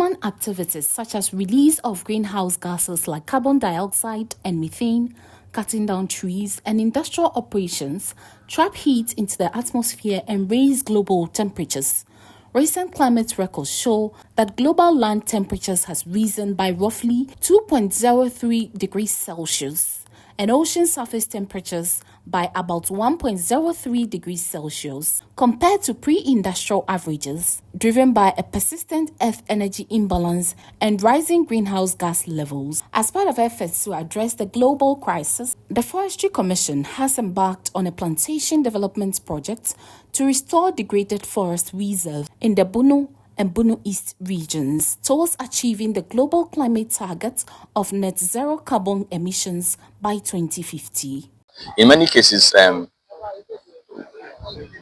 human activities such as release of greenhouse gases like carbon dioxide and methane, cutting down trees, and industrial operations trap heat into the atmosphere and raise global temperatures. Recent climate records show that global land temperatures has risen by roughly 2.03 degrees Celsius and ocean surface temperatures by about 1.03 degrees Celsius compared to pre-industrial averages, driven by a persistent earth energy imbalance and rising greenhouse gas levels. As part of efforts to address the global crisis, the Forestry Commission has embarked on a plantation development project to restore degraded forest reserve in the Bono and Bono East regions towards achieving the global climate target of net zero carbon emissions by 2050. In many cases,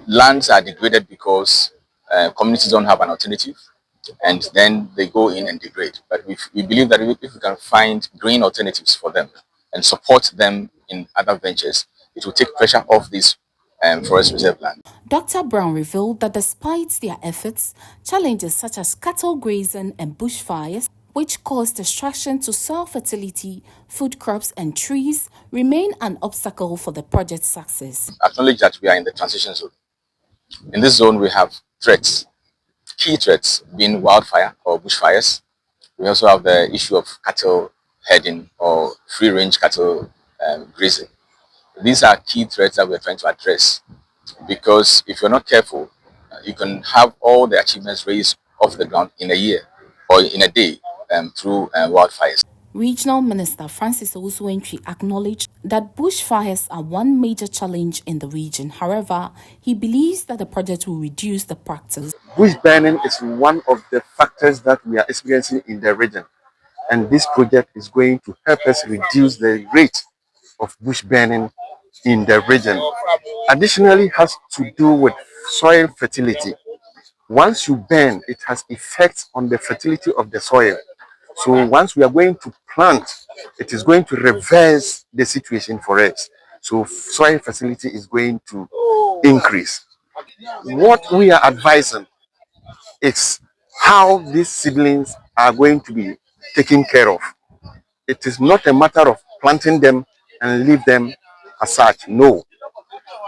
lands are degraded because communities don't have an alternative, and then they go in and degrade. But we believe that if we can find green alternatives for them and support them in other ventures, it will take pressure off this forest reserve land. Dr. Brown revealed that despite their efforts, challenges such as cattle grazing and bushfires, which cause destruction to soil fertility, food crops and trees, remain an obstacle for the project's success. Acknowledge that we are in the transition zone. In this zone, we have threats, key threats being wildfire or bushfires. We also have the issue of cattle herding or free-range cattle grazing. These are key threats that we're trying to address, because if you're not careful, you can have all the achievements raised off the ground in a year or in a day through wildfires. Regional Minister Francis Owusu-Antwi acknowledged that bushfires are one major challenge in the region. However, he believes that the project will reduce the practice. Bush burning is one of the factors that we are experiencing in the region, and this project is going to help us reduce the rate of bush burning in the region. Additionally, has to do with soil fertility. Once you burn, it has effects on the fertility of the soil. So once we are going to plant, it is going to reverse the situation for us. So soil fertility is going to increase. What we are advising is how these seedlings are going to be taken care of. It is not a matter of planting them and leave them as such. No.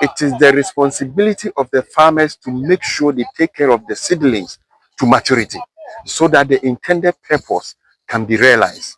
It is the responsibility of the farmers to make sure they take care of the seedlings to maturity so that the intended purpose can be realized.